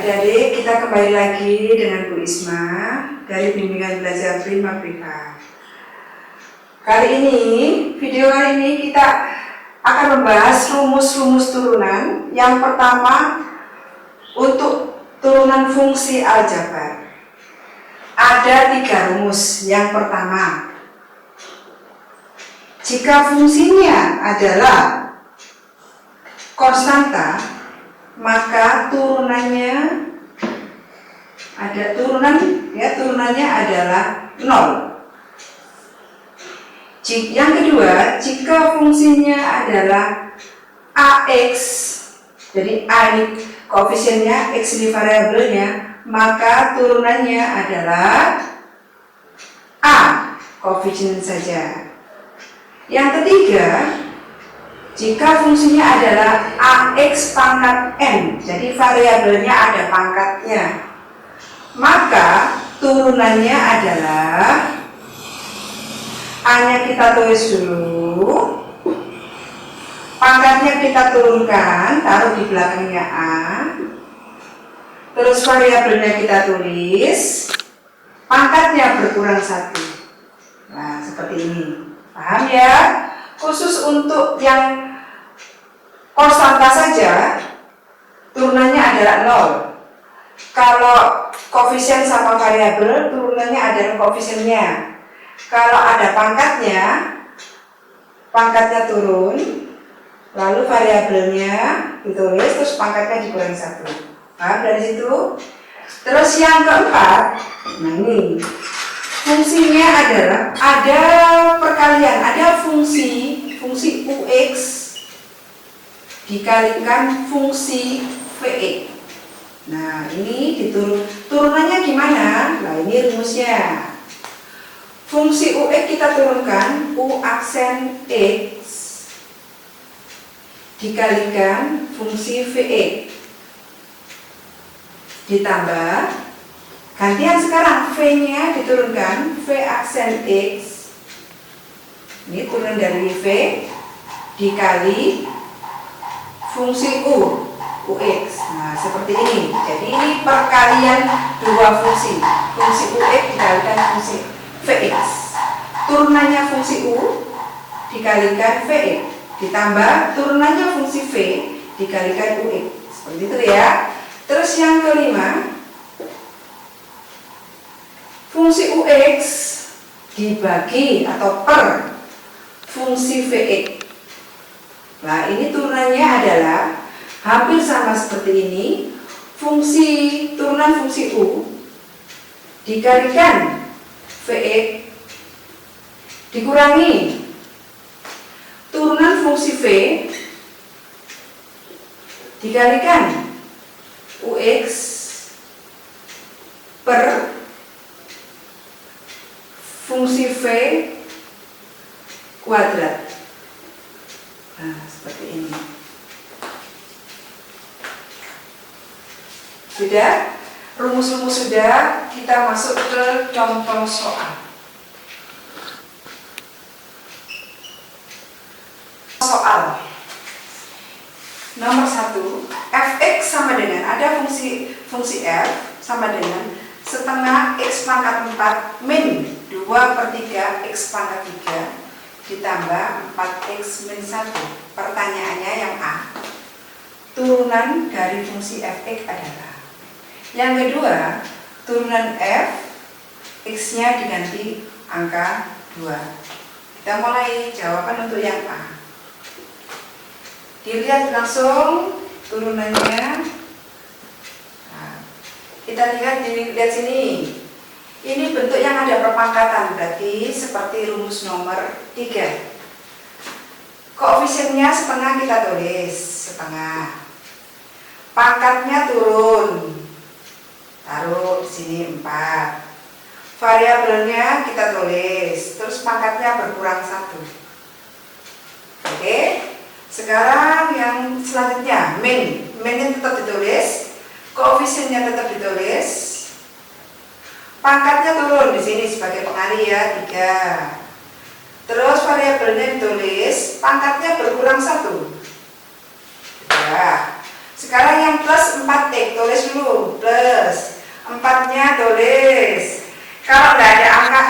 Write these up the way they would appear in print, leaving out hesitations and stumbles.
Adik-adik, kita kembali lagi dengan Bu Isma dari Bimbingan Belajar Prima Priva. Video kali ini kita akan membahas rumus-rumus turunan. Yang pertama, untuk turunan fungsi aljabar. Ada 3 rumus. Yang pertama, jika fungsinya adalah konstanta, maka turunannya adalah 0. Yang kedua, jika fungsinya adalah AX, jadi A ini koefisiennya, X ini variabelnya, maka turunannya adalah A, koefisien saja. Yang ketiga, jika fungsinya adalah AX pangkat N, jadi variabelnya ada pangkatnya, maka turunannya adalah A-nya kita tulis dulu, pangkatnya kita turunkan, taruh di belakangnya A, terus variabelnya kita tulis, pangkatnya berkurang 1. Nah, seperti ini. Paham ya? Khusus untuk yang konstanta saja, turunannya adalah 0. Kalau koefisien sama variabel, turunannya adalah koefisiennya. Kalau ada pangkatnya turun, lalu variabelnya ditulis, terus pangkatnya dikurangi 1. Paham dari situ? Terus yang keempat, nah ini fungsinya adalah ada perkalian, ada fungsi UX dikalikan fungsi VE. Nah, ini turunannya gimana? Nah, ini rumusnya. Fungsi UX kita turunkan, U aksen X dikalikan fungsi VE. Ditambah, gantian sekarang V-nya diturunkan, V aksen X. Ini turun dari V dikali fungsi U, UX. Nah, seperti ini. Jadi ini perkalian 2 fungsi. Fungsi UX dikalikan fungsi VX. Turunannya fungsi U dikalikan VX. Ditambah turunannya fungsi V dikalikan UX. Seperti itu ya. Terus yang kelima, fungsi UX dibagi atau per fungsi VE. Nah, ini turunannya adalah hampir sama seperti ini. Turunan fungsi U dikalikan VE dikurangi turunan fungsi V dikalikan UX per fungsi V kuadrat. Nah, seperti ini. Sudah? Rumus-rumus sudah, kita masuk ke contoh soal. Soal nomor 1, fx sama dengan, ada fungsi F sama dengan setengah X pangkat 4 min 2/3 X pangkat 3 ditambah 4X min 1. Pertanyaannya yang A, turunan dari fungsi fx adalah. Yang kedua, turunan f, x-nya diganti angka 2. Kita mulai jawaban untuk yang A. Dilihat langsung turunannya. Nah, kita lihat sini. Ini bentuk yang ada perpangkatan, berarti seperti rumus nomor 3. Koefisiennya setengah kita tulis, setengah. Pangkatnya turun, taruh di sini 4. Variabelnya kita tulis, terus pangkatnya berkurang 1. Oke, sekarang yang selanjutnya, min-nya tetap ditulis, koefisiennya tetap ditulis, pangkatnya turun di sini sebagai pengali ya, 3. Terus variabelnya ditulis, pangkatnya berkurang 1. Ya. Sekarang yang plus 4x, tulis dulu, plus 4-nya tulis. Kalau nggak ada angka,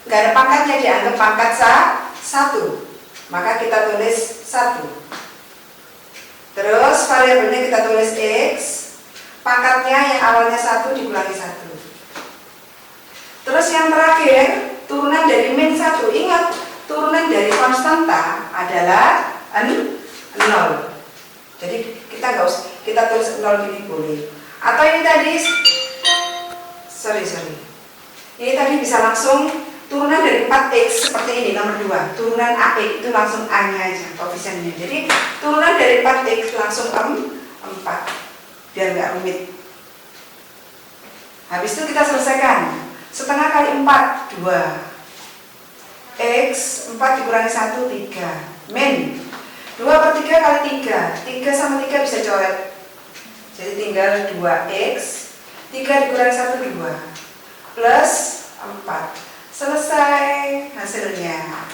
nggak ada pangkatnya, dianggap pangkat 1, maka kita tulis 1. Terus variabelnya kita tulis x, pangkatnya yang awalnya 1 dikurangi 1. Terus yang terakhir, turunan dari min 1. Ingat, turunan dari konstanta adalah 0. Jadi kita nggak usah, kita tulis 0 gini boleh. Atau ini tadi, sorry. Ini tadi bisa langsung turunan dari 4x seperti ini, nomor 2. Turunan AX itu langsung A-nya aja, koefisiennya. Jadi turunan dari 4x langsung 4, biar nggak rumit. Habis itu kita selesaikan. Setengah kali 4, 2. X, 4 dikurangi 1, 3. Min 2/3 kali 3. 3 sama 3 bisa coret. Jadi tinggal 2x. 3 dikurangi 1, 2. Plus 4. Selesai hasilnya.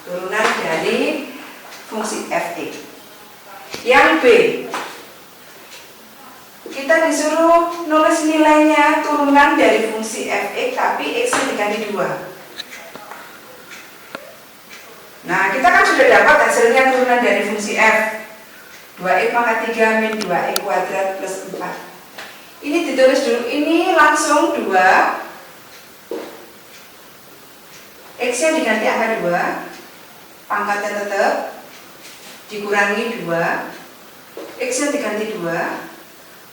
Turunan dari fungsi f(x). Yang B, kita disuruh nulis nilainya turunan dari fungsi f(x), tapi x-nya diganti 2. Nah, kita kan sudah dapat hasilnya turunan dari fungsi f. 2x pangkat 3 min 2x kuadrat plus 4. Ini ditulis dulu, ini langsung 2. X-nya diganti angka 2, pangkatnya tetap, dikurangi 2. X-nya diganti 2,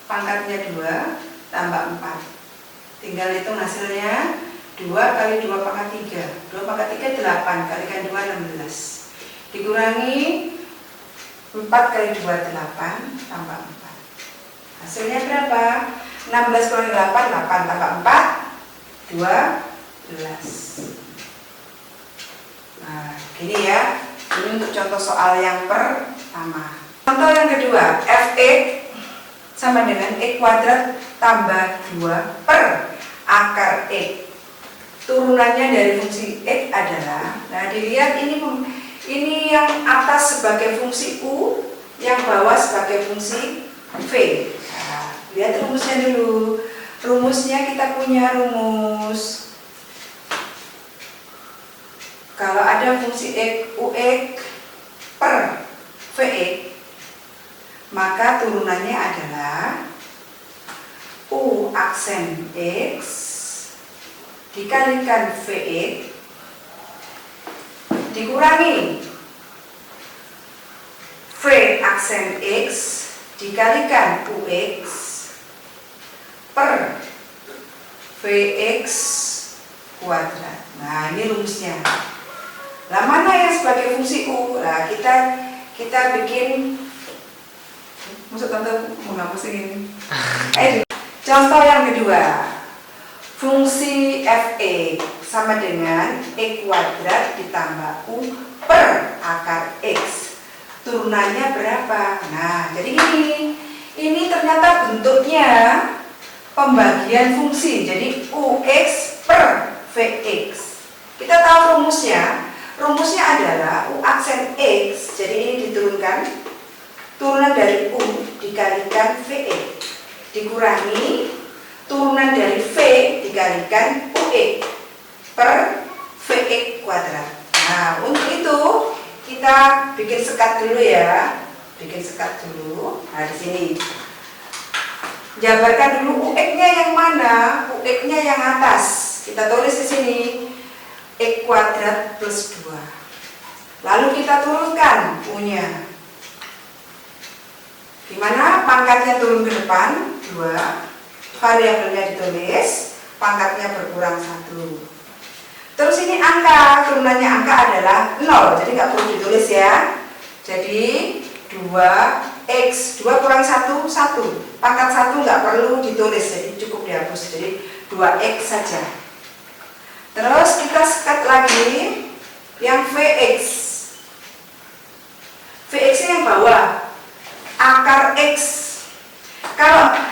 pangkatnya 2, tambah 4. Tinggal hitung hasilnya. 2 kali 2 pangkat 3, 2 pangkat 3 8, kalikan 2 16, dikurangi 4 kali 2 8, tambah 4. Hasilnya berapa? 16 kurangi 8, 8 tambah 4, 12. Nah, gini ya. Ini untuk contoh soal yang pertama. Contoh yang kedua, f(x) sama dengan x kuadrat tambah 2 per akar x. Turunannya dari fungsi x adalah, nah dilihat ini yang atas sebagai fungsi u, yang bawah sebagai fungsi v. Nah, lihat rumusnya dulu. Rumusnya kita punya rumus. Kalau ada fungsi x, ux per vx, maka turunannya adalah u aksen x dikalikan vx dikurangi v aksen x dikalikan ux per vx kuadrat. Nah, ini rumusnya. Nah, mana yang sebagai fungsi u? Nah, kita bikin, maksud tante mau ngapusin ini. Contoh yang kedua. Fungsi f(x) sama dengan x kuadrat ditambah u per akar x. Turunannya berapa? Nah, jadi ini ternyata bentuknya pembagian fungsi. Jadi ux per vx. Kita tahu rumusnya. Rumusnya adalah u aksen x. Jadi ini diturunkan. Turunan dari u dikalikan vx dikurangi turunan dari v dikalikan ux per vx kuadrat. Nah, untuk itu kita bikin sekat dulu ya. Bikin sekat dulu. Nah, di sini jabarkan dulu ux-nya yang mana? Ux-nya yang atas. Kita tulis di sini x kuadrat plus 2. Lalu kita turunkan u-nya. Gimana? Pangkatnya turun ke depan 2. Variabelnya ditulis, pangkatnya berkurang 1. Terus ini angka, turunannya angka adalah 0, jadi nggak perlu ditulis ya. Jadi 2x, 2 kurang 1, 1. Pangkat 1 nggak perlu ditulis, jadi cukup dihapus. Jadi 2x saja. Terus kita sekat lagi yang vx. Vx-nya yang bawah, akar x.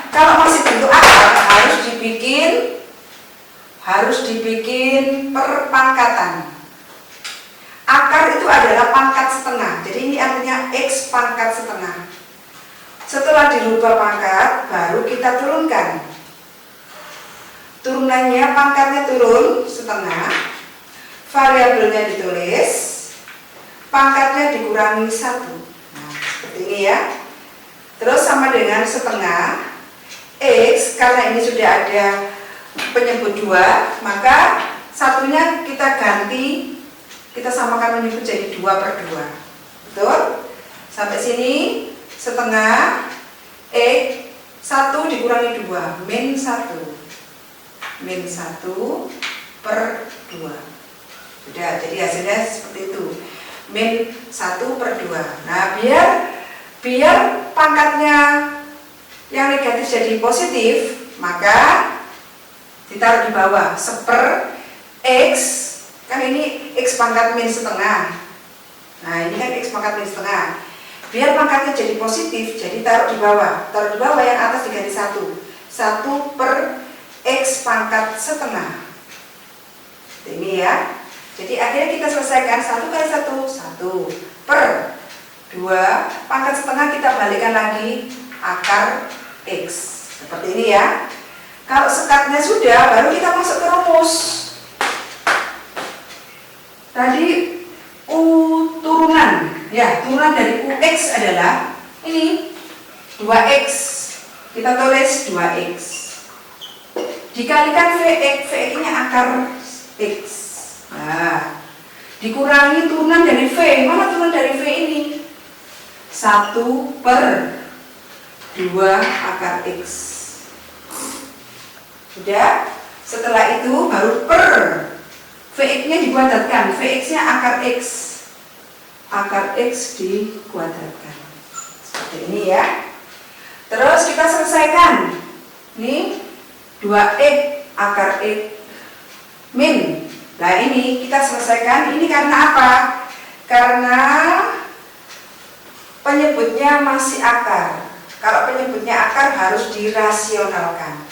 Kalau masih bentuk akar harus dibikin perpangkatan. Akar itu adalah pangkat setengah. Jadi ini artinya x pangkat setengah. Setelah dirubah pangkat, baru kita turunkan. Turunannya, pangkatnya turun setengah, variabelnya ditulis, pangkatnya dikurangi 1. Nah, seperti ini ya. Terus sama dengan setengah X, karena ini sudah ada penyebut 2, maka satunya kita ganti, kita samakan menyebut jadi 2/2. Betul? Sampai sini setengah X 1 dikurangi 2, min 1. Min 1/2. Sudah, jadi hasilnya seperti itu. Min 1/2. Nah, biar pangkatnya yang negatif jadi positif, maka ditaruh di bawah. 1/x, kan ini x pangkat min setengah. Nah, ini kan x pangkat min setengah. Biar pangkatnya jadi positif, jadi taruh di bawah. Taruh di bawah, yang atas diganti 1. 1/x pangkat setengah. Ini ya. Jadi akhirnya kita selesaikan 1 kali 1, 1/2. Pangkat setengah kita balikkan lagi akar x. Seperti ini ya. Kalau sekatnya sudah, baru kita masuk ke rumus. Tadi turunan, ya, turunan dari ux adalah ini 2x. Kita tulis 2x dikalikan vx, vx-nya akar x. Nah, dikurangi turunan dari v. Mana turunan dari v ini? 1/2 akar x. Sudah. Setelah itu baru per vx-nya dikuadratkan. Vx-nya akar x. Akar x dikuadratkan. Seperti ini ya. Terus kita selesaikan. Ini 2x akar x min. Nah, ini kita selesaikan. Ini karena apa? Karena penyebutnya masih akar. Kalau penyebutnya akar harus dirasionalkan.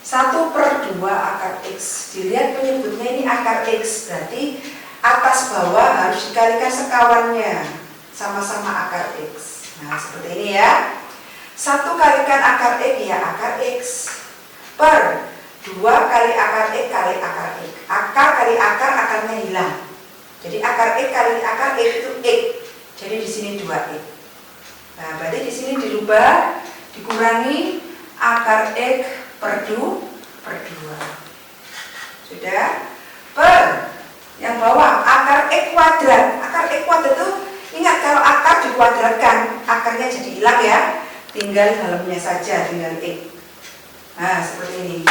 1/2 akar x. Dilihat penyebutnya ini akar x, berarti atas bawah harus dikalikan sekawannya, sama-sama akar x. Nah, seperti ini ya. 1 kalikan akar x ya akar x, per 2 kali akar x kali akar x. Akar kali akar, akarnya hilang. Jadi akar x kali akar x itu x. Jadi di sini 2x. Nah, berarti di sini dirubah, dikurangi akar x per 2. Sudah. Per yang bawah akar x kuadrat. Akar x kuadrat itu, ingat kalau akar dikuadratkan, akarnya jadi hilang ya. Tinggal dalamnya saja, tinggal x. Nah, seperti ini.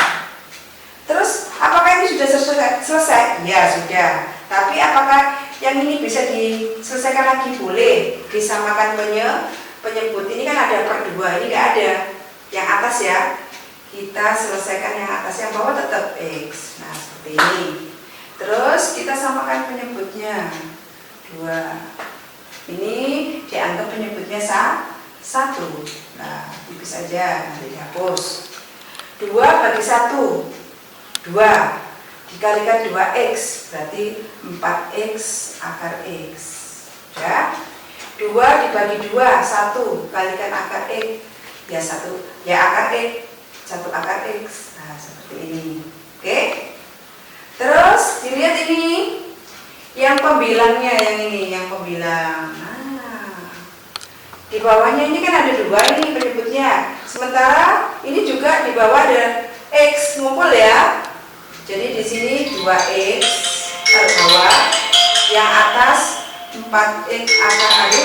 Terus, apakah ini sudah selesai? Ya, sudah. Tapi apakah yang ini bisa diselesaikan lagi? Boleh. Disamakan penyebut. Ini kan ada per 2, ini nggak ada. Yang atas ya. Kita selesaikan yang atas, yang bawah tetap x. Nah, seperti ini. Terus kita samakan penyebutnya 2. Ini dianggap penyebutnya 1. Nah, tipis aja, nanti dihapus. 2 bagi 1, 2 dikalikan 2x, berarti 4x akar x. Ya. 2 dibagi 2, 1 kalikan akar x, ya 1, ya akar x, 1 akar x. Nah, seperti ini. Oke. Terus dilihat ini yang pembilangnya, yang ini yang pembilang. Di bawahnya ini kan ada 2 ini penyebutnya. Sementara ini juga di bawah ada x ngumpul ya. Jadi di sini 2x taruh bawah, yang atas 4x akar